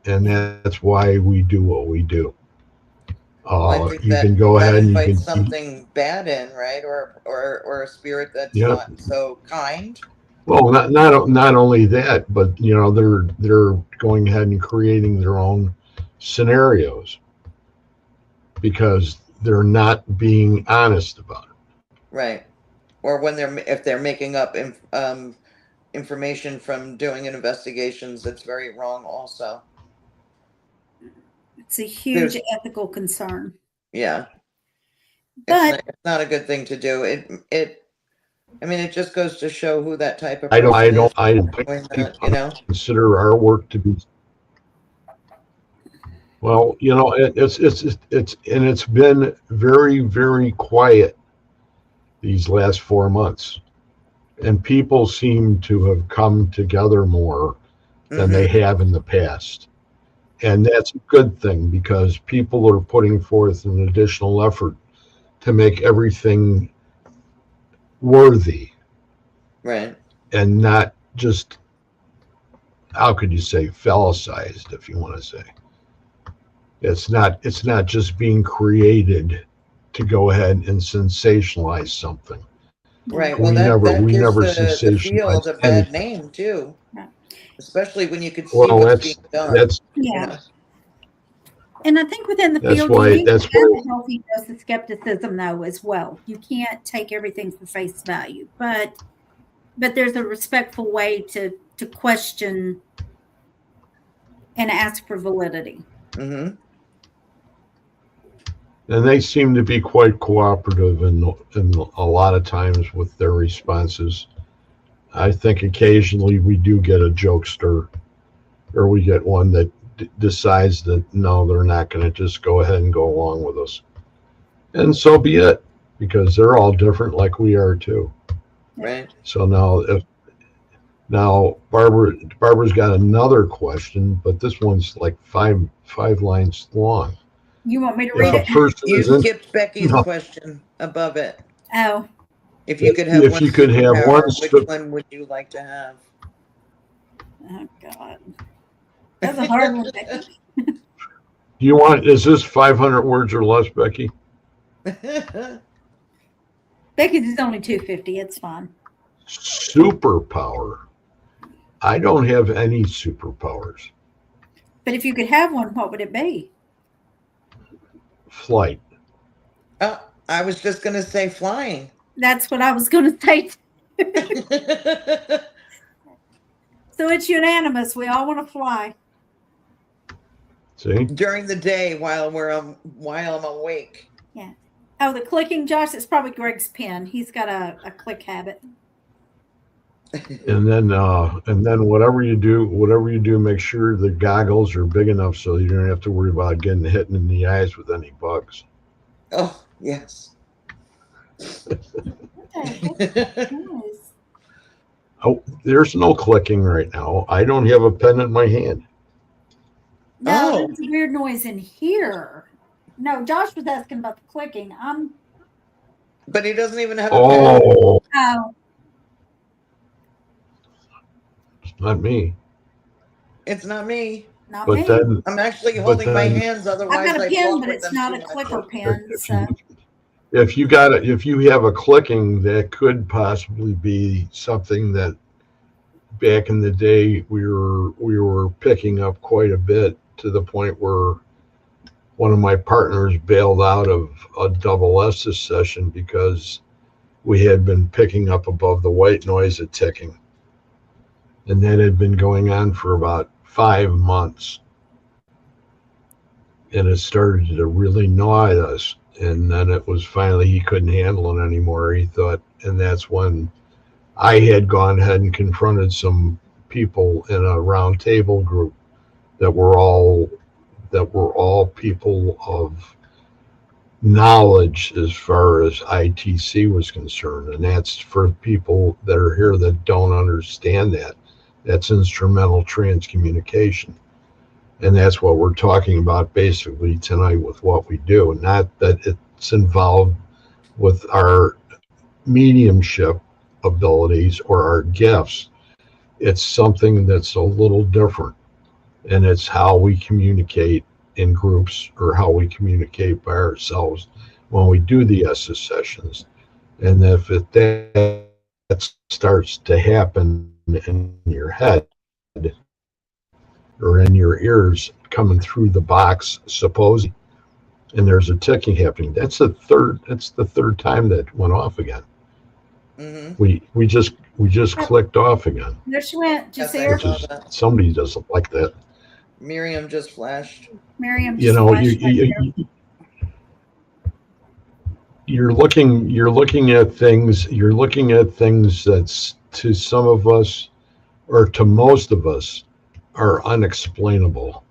And that's why we do what we do. Well, I think you can go ahead and you invites can something bad in, right? Or a spirit that's Yep. not so kind. Well, not only that, but they're going ahead and creating their own scenarios because they're not being honest about it. Right. Or when if they're making up information from doing investigations, that's very wrong also. It's a huge There's, ethical concern. yeah. But It's not a good thing to do. I mean, it just goes to show who that type of I person is don't doing think that, consider our work to be well. It's been very, very quiet these last 4 months, and people seem to have come together more than they have in the past. And that's a good thing because people are putting forth an additional effort to make everything worthy Right. and not just, how could you say, phallicized, if you want to say. It's not just being created to go ahead and sensationalize something. Right. We Well, we gives never the field sensationalize a bad anything. name too, yeah. especially when you could see Well, what's being done. that's And I think within the That's field, why- you need that's to have why- a healthy dose of skepticism, though, as well. You can't take everything for face value, but there's a respectful way to question and ask for validity. Mm-hmm. and they seem to be quite cooperative in a lot of times with their responses. I think occasionally we do get a jokester, or we get one that decides that no, they're not going to just go ahead and go along with us, and so be it, because they're all different, like we are too. Right. So now Barbara's got another question, but this one's like five lines long. You want me to If read a it? person You isn't, skipped Becky's No. question above it. Oh, If you could have If one you could have superpower, one which one would you like to have? oh God. That's a hard one, Becky. is this 500 words or less, Becky? Becky's is only 250. It's fine. Superpower. I don't have any superpowers. But if you could have one, what would it be? Flight. Oh, I was just going to say flying. That's what I was going to say. So it's unanimous. We all want to fly. See? During the day while I'm awake. Yeah. Oh, the clicking, Josh, it's probably Greg's pen. He's got a click habit. And then whatever you do, make sure the goggles are big enough so you don't have to worry about getting hit in the eyes with any bugs. Oh, yes. Nice. Oh, there's no clicking right now. I don't have a pen in my hand. No, Oh. there's a weird noise in here. No, Josh was asking about the clicking. But he doesn't even have a pen. Oh, Oh, it's not me. It's not me. not But me. then I'm actually But holding my then- hands, I've otherwise got a I pen, talk but with it's them not too a much. clicker pen. So if you have a clicking, that could possibly be something that back in the day we were picking up quite a bit, to the point where one of my partners bailed out of a double S's session because we had been picking up above the white noise of ticking. And that had been going on for about 5 months. And it started to really gnaw at us. And then it was finally, he couldn't handle it anymore. He thought, and that's when I had gone ahead and confronted some people in a round table group that were all people of knowledge as far as ITC was concerned. And that's for people that are here that don't understand that. That's instrumental transcommunication. And that's what we're talking about basically tonight with what we do. Not that it's involved with our mediumship abilities or our gifts. It's something that's a little different. And it's how we communicate in groups, or how we communicate by ourselves when we do the SS sessions. And if that starts to happen in your head or in your ears coming through the box, supposedly, and there's a ticking happening. That's the third time that went off again. Mm-hmm. We just clicked off again. There she went. Did you Yes, see I her? Which saw is that. somebody doesn't like that. Miriam just flashed. Miriam You just know, flashed right there. you're looking at things. You're looking at things that's to some of us, or to most of us, are unexplainable,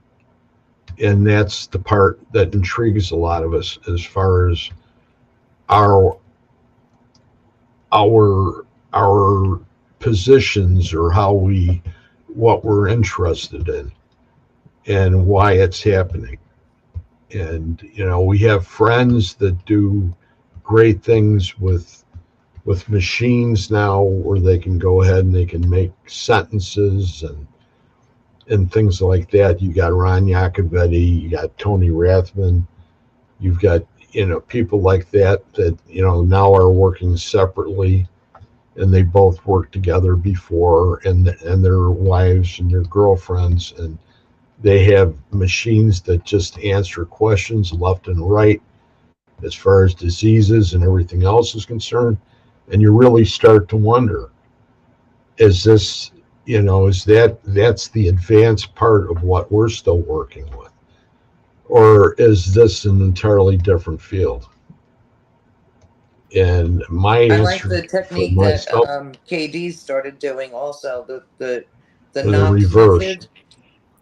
and that's the part that intrigues a lot of us as far as our our positions, or what we're interested in and why it's happening. And we have friends that do great things with machines now, where they can go ahead and they can make sentences and things like that. You got Ron Yacovetti, you got Tony Rathman, you've got people like that now are working separately, and they both worked together before, and their wives and their girlfriends, and they have machines that just answer questions left and right as far as diseases and everything else is concerned. And you really start to wonder, is this, that's the advanced part of what we're still working with? Or is this an entirely different field? And my I like answer the for technique that myself, KD started doing also, the the knocked reverse. method.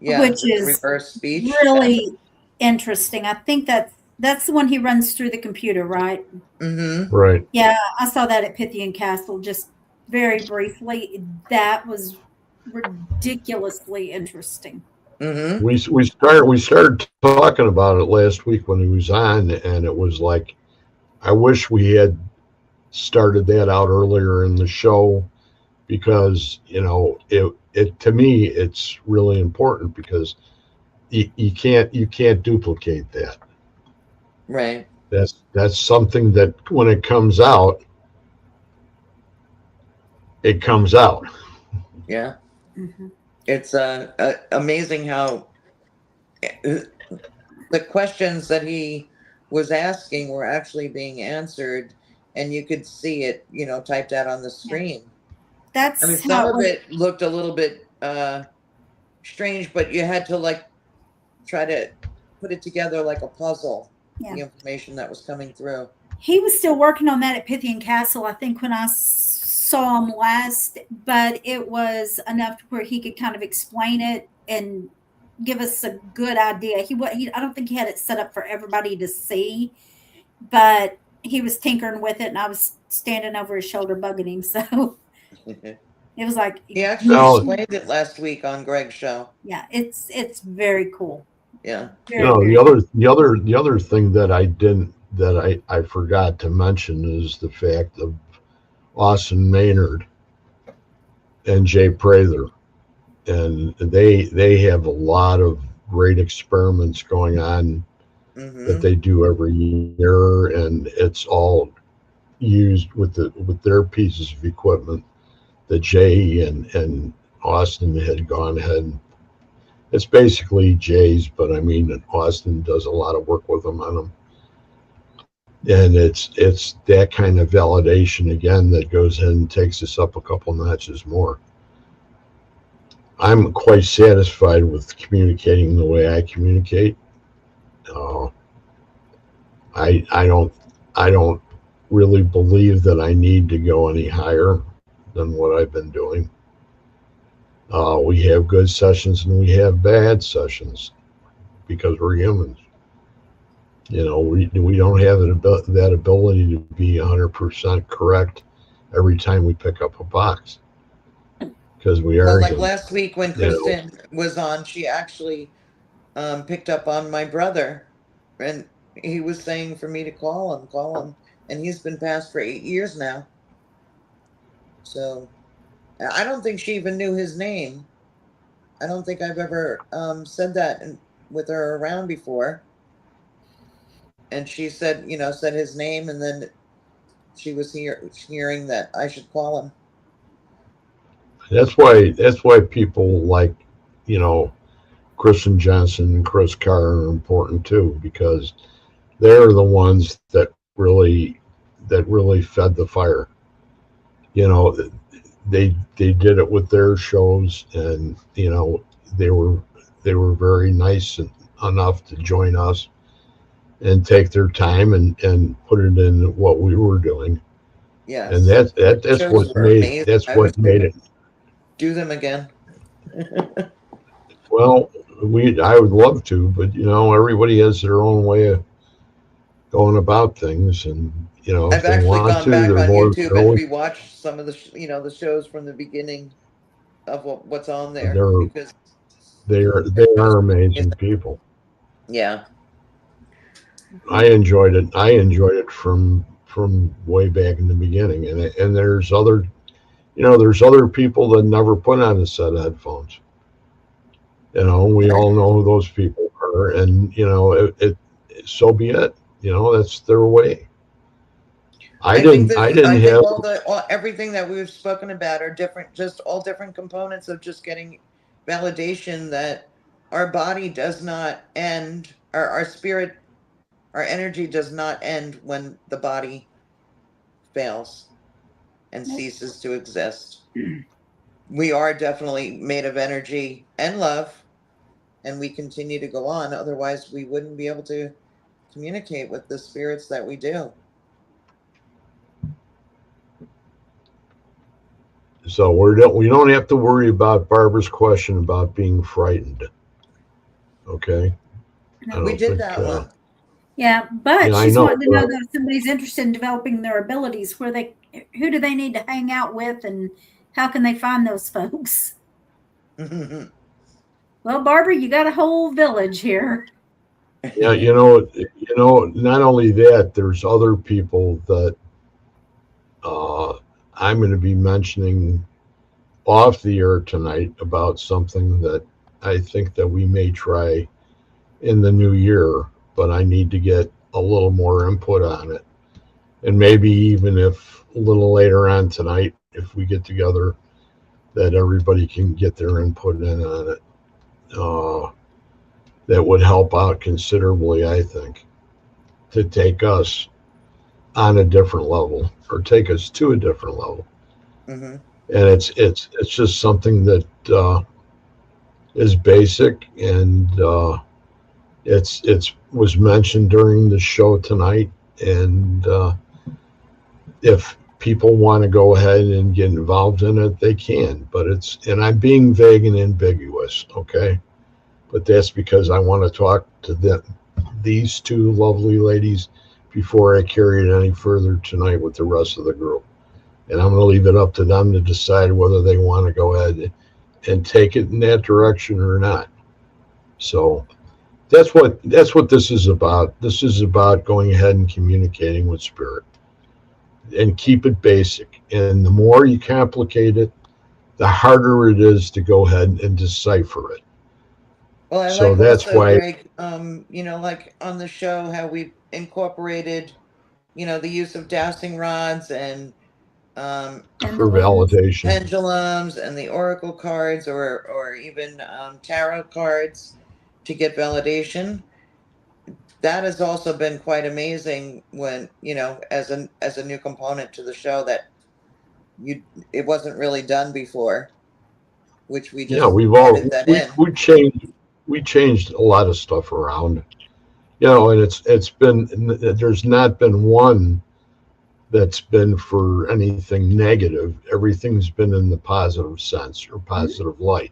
Yeah, Which the is reverse speech. really interesting. I think that's the one he runs through the computer, right? Mm-hmm. Right. Yeah, I saw that at Pythian Castle just very briefly. That was ridiculously interesting. Mm-hmm. We started talking about it last week when he was on, and it was like, I wish we had started that out earlier in the show, because it to me it's really important, because you can't duplicate that. Right. That's something that when it comes out, it comes out. Yeah. Hmm. It's amazing how the questions that he was asking were actually being answered, and you could see it, typed out on the Yeah, screen. I mean, that's some how it of was. it looked a little bit strange, but you had to like try to put it together like a puzzle, Yeah, the information that was coming through. he was still working on that at Pythian Castle. I think when I saw him last, but it was enough to where he could kind of explain it and give us a good idea. I don't think he had it set up for everybody to see, but he was tinkering with it, and I was standing over his shoulder bugging him. So it was like, He actually Now, explained it last week on Greg's show. yeah, it's very cool, Yeah. very the very other thing that I forgot to mention is the fact of Austin Maynard and Jay Prather, and they have a lot of great experiments going on that Mm-hmm. they do every year, and it's all used with their pieces of equipment that Jay and Austin had gone ahead. It's basically Jay's, but I mean Austin does a lot of work with them on them, and it's that kind of validation again that goes in and takes us up a couple notches more. I'm quite satisfied with communicating the way I communicate. Uh, I don't really believe that I need to go any higher than what I've been doing. We have good sessions and we have bad sessions because we're humans. We don't have that ability to be 100% correct every time we pick up a box, because we Well, are like human. last week when You know, Kristen was on, she actually picked up on my brother, and he was saying for me to call him, and he's been passed for 8 years now. So I don't think she even knew his name. I don't think I've ever said that with her around before. And she said, said his name, and then she was hearing that I should call him. That's why people like, you know, Kristen Johnson and Chris Carr are important too, because they're the ones that really fed the fire. You know, they did it with their shows, and you know they were they were very nice enough to join us and take their time and put it in what we were doing, and Yes. Shows were amazing. that's I wish what they made would it. do them again. Well, we I would love to, but you know everybody has their own way of going about things, and you know if I've they actually want gone to, back on they're YouTube and always rewatched some of the the shows from the beginning of what's on there they're because they it's just are amazing amazing. people. Yeah. I enjoyed it. I enjoyed it from way back in the beginning, and there's other there's other people that never put on a set of headphones. You know, we all know who those people are, and you know it so be it. You know, that's their way. I I didn't think have everything that we've spoken about are different, just all different components of just getting validation that our body does not end, our spirit, our energy does not end when the body fails and Nope. ceases to exist. We are definitely made of energy and love, and we continue to go on. Otherwise, we wouldn't be able to communicate with the spirits that we do. so we don't have to worry about Barbara's question about being frightened. Okay, I No. We don't did think. that one. Yeah, but Yeah, I she's know. wanting to know that if somebody's interested in developing their abilities, who do they need to hang out with, and how can they find those folks? Well, Barbara, you got a whole village here. Yeah, not only that, there's other people that uh, I'm going to be mentioning off the air tonight about something that I think that we may try in the new year, but I need to get a little more input on it. And maybe even if a little later on tonight, if we get together, that everybody can get their input in on it. That would help out considerably, I think, to take us on a different level or take us to a different level. Hmm. And it's just something that is basic, and it's was mentioned during the show tonight, and if people want to go ahead and get involved in it, they can. But and I'm being vague and ambiguous, okay? But that's because I want to talk to these two lovely ladies before I carry it any further tonight with the rest of the group. And I'm going to leave it up to them to decide whether they want to go ahead and take it in that direction or not. So that's what this is about. This is about going ahead and communicating with spirit and keep it basic. And the more you complicate it, the harder it is to go ahead and decipher it. Well, I So like that's also, why, Greg, like on the show, how we've incorporated, the use of dowsing rods and for Pendulums. validation, pendulums and the oracle cards, or even tarot cards to get validation. That has also been quite amazing when, as a new component to the show that you it wasn't really done before, which we yeah, just added that in. we changed a lot of stuff around, and it's been there's not been one that's been for anything negative. Everything's been in the positive sense or positive light,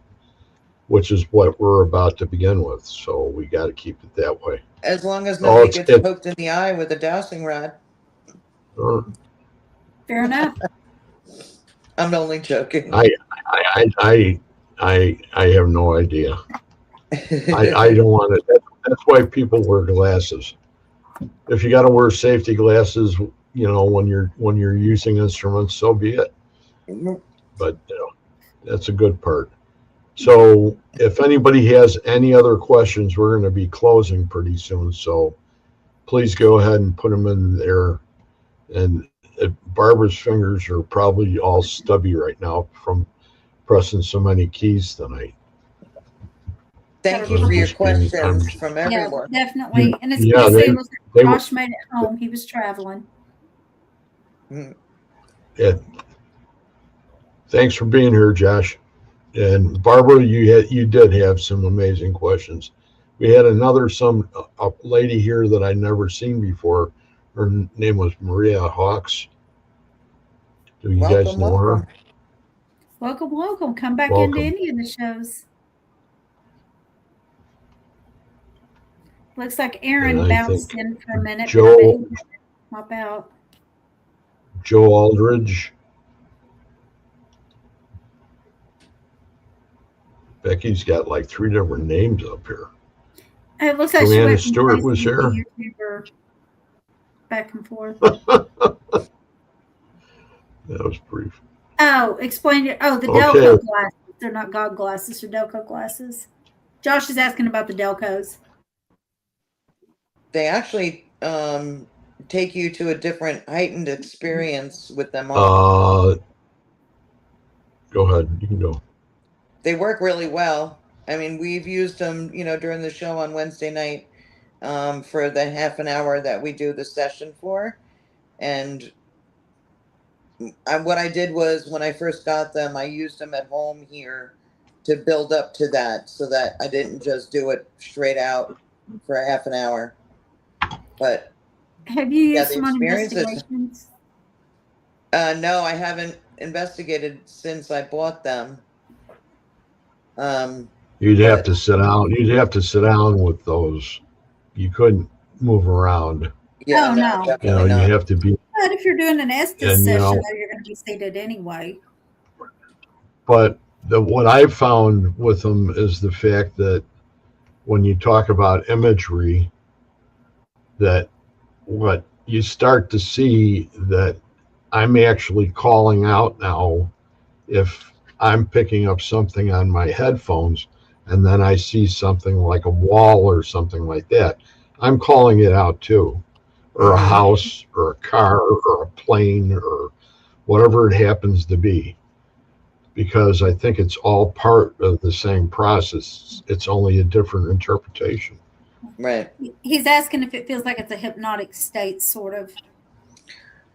which is what we're about to begin with. So we got to keep it that way. As long as Oh, nobody gets poked in the eye with a dowsing rod. uh, Fair enough. I'm only joking. I have no idea. I don't want it. That's why people wear glasses. If you got to wear safety glasses, when you're using instruments, so be it. But that's a good part. So if anybody has any other questions, we're going to be closing pretty soon. So please go ahead and put them in there. And Barbara's fingers are probably all stubby right now pressing so many keys tonight. Thank you for your Just being- questions from Yeah, everyone. definitely. And it's Yeah, good to they- see looks like they were- Josh made it home. He was traveling. Yeah. Thanks for being here, Josh. And Barbara, you did have some amazing questions. We had a lady here that I'd never seen before. Her name was Maria Hawks. Do you guys Welcome, know welcome. her? Welcome, welcome. Come back Welcome. into any of the shows. Looks like Aaron And I bounced think in for a minute. Joe- but I bet he had to pop out. Joe Aldridge. Becky's got like 3 different names up here. It looks like she Joanna went from Stewart was Facebook to here. YouTuber, back and forth. That was brief. Oh, explain it. Oh, the Okay. Delco glasses. They're not God glasses, they're Delco glasses. Josh is asking about the Delcos. They actually take you to a different heightened experience with them on. Go ahead. You can go. They work really well. I mean, we've used them, during the show on Wednesday night for the half an hour that we do the session for. And what I did was when I first got them, I used them at home here to build up to that so that I didn't just do it straight out for a half an hour. But Have you Yeah, used the them on experience is- investigations? no, I haven't investigated since I bought them. You'd have But- to sit down. You'd have to sit down with those. You couldn't move around. Yeah, Oh, no. definitely You not. have to be. But if you're doing an Estes And, session, you know- though, you're going to be seated anyway. But what I've found with them is the fact that when you talk about imagery, that what you start to see that I'm actually calling out now if I'm picking up something on my headphones and then I see something like a wall or something like that, I'm calling it out too, or a Mhm. house or a car or a plane or whatever it happens to be, because I think it's all part of the same process. It's only a different interpretation. Right. He's asking if it feels like it's a hypnotic state, sort of.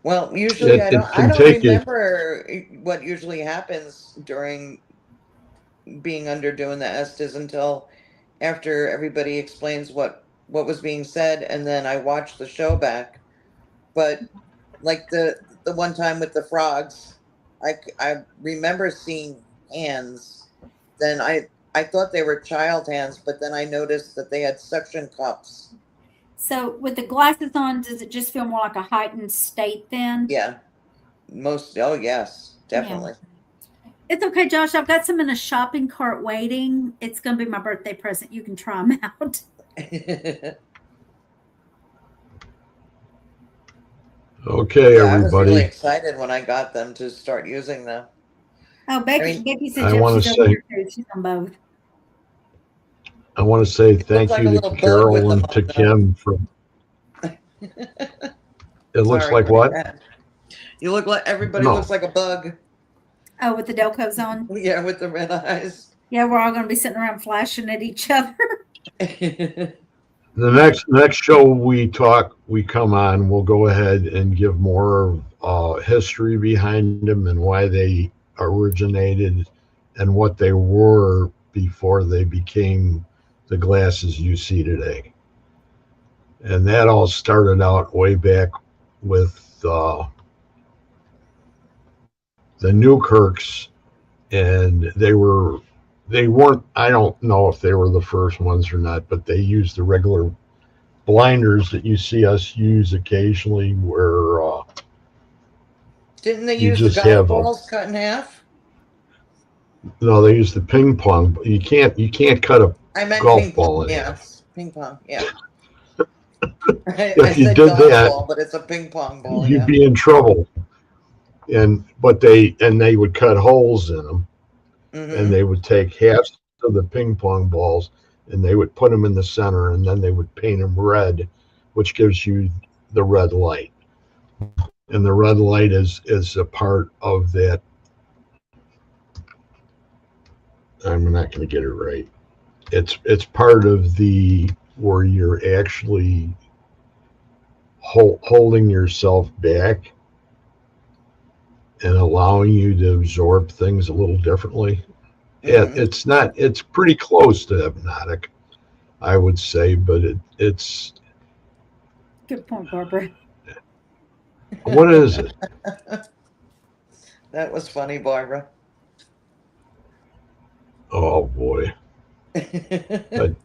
Well, usually It I can don't take you- remember what usually happens during being under doing the Estes until after everybody explains what was being said, and then I watch the show back. But like the one time with the frogs, I remember seeing hands. Then I thought they were child hands, but then I noticed that they had suction cups. So, with the glasses on, does it just feel more like a heightened state then? Yeah. Oh yes, definitely. It's okay, Josh. I've got some in a shopping cart waiting. It's going to be my birthday present. You can try them out. Okay, Yeah, I was really everybody. excited when I got them to start using them. Oh, Becky, I mean, Becky said I yep, wanna she's over say- here too. She's on both. I want to say thank like you a to little bug with Carol them and to on, though. Kim for. It looks Sorry like about what? that. You look like everybody No. looks like a bug. Oh, with the Delcos on? Yeah, with the red eyes. Yeah, we're all going to be sitting around flashing at each other. The next show we come on, we'll go ahead and give more history behind them and why they originated and what they were before they became the glasses you see today. And that all started out way back with the Newkirks, and they weren't, I don't know if they were the first ones or not, but they used the regular blinders that you see us use occasionally where Didn't they You use the just golf have a- balls cut in half? no, they use the ping pong. You can't cut a I meant golf ping ball pong. in Yeah, half. ping pong. Yeah. I If you said did golf that, ball, but it's a ping pong ball. you'd Yeah. be in trouble. But they would cut holes in them, Mhm. and they would take halves of the ping pong balls and they would put them in the center, and then they would paint them red, which gives you the red light. And the red light is a part of that I'm not going to get it right. It's part of the where you're actually holding yourself back and allowing you to absorb things a little differently. It's not. It's pretty close to hypnotic, I would say, but it's. Good point, Barbara. What is it? That was funny, Barbara. Oh boy. But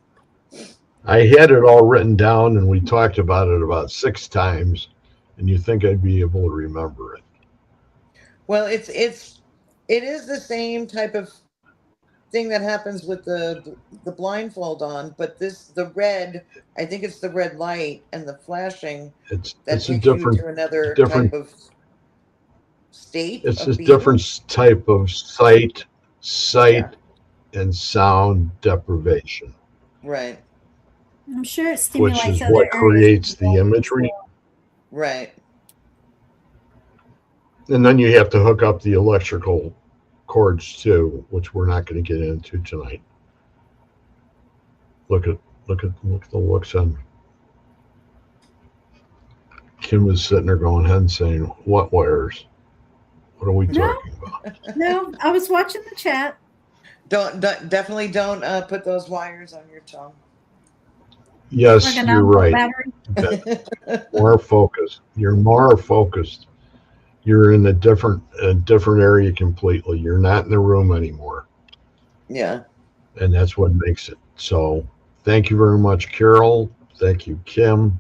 I had it all written down and we talked about it about 6 times, and you think I'd be able to remember it. Well, it is the same type of thing that happens with the blindfold on, but the red, I think it's the red light and the flashing It's takes a different you to another different type of state. it's of a being. different type of sight and sound deprivation, Right. I'm sure it which stimulates is other what areas creates of the brain as imagery. well. Right. And then you have to hook up the electrical cords too, which we're not going to get into tonight. Look at the looks on. Kim is sitting there going ahead and saying, "What wires? What are we talking about?" No, I was watching the chat. Definitely don't put those wires on your tongue. Yes, Like a you're 9-volt right. battery. More focused. You're more focused. You're in a different area completely. You're not in the room anymore. Yeah. And that's what makes it. So thank you very much, Carol. Thank you, Kim,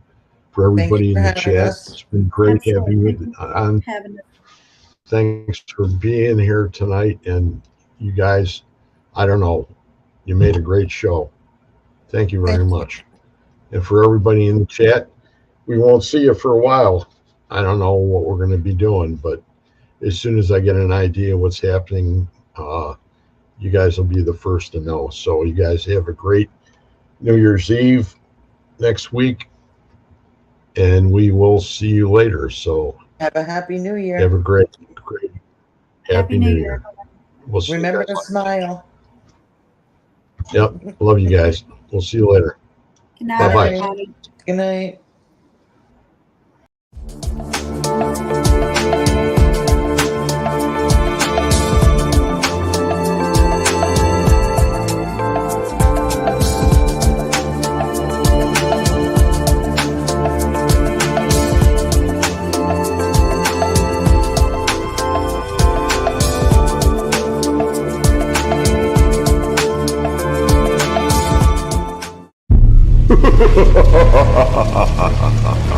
for everybody in the chat. It's been great having you on. Thanks for being here tonight. And you guys, I don't know, you made a great show. Thank you very much. And for everybody in the chat, we won't see you for a while. I don't know what we're going to be doing, but as soon as I get an idea what's happening, you guys will be the first to know. So you guys have a great New Year's Eve next week, and we will see you later. So have a happy New Year. Have a great happy New Year. We'll see Remember to smile. Yep. Love you guys. We'll see you later. Good night, Bye-bye. everybody. Good night. Ha ha ha ha ha ha ha.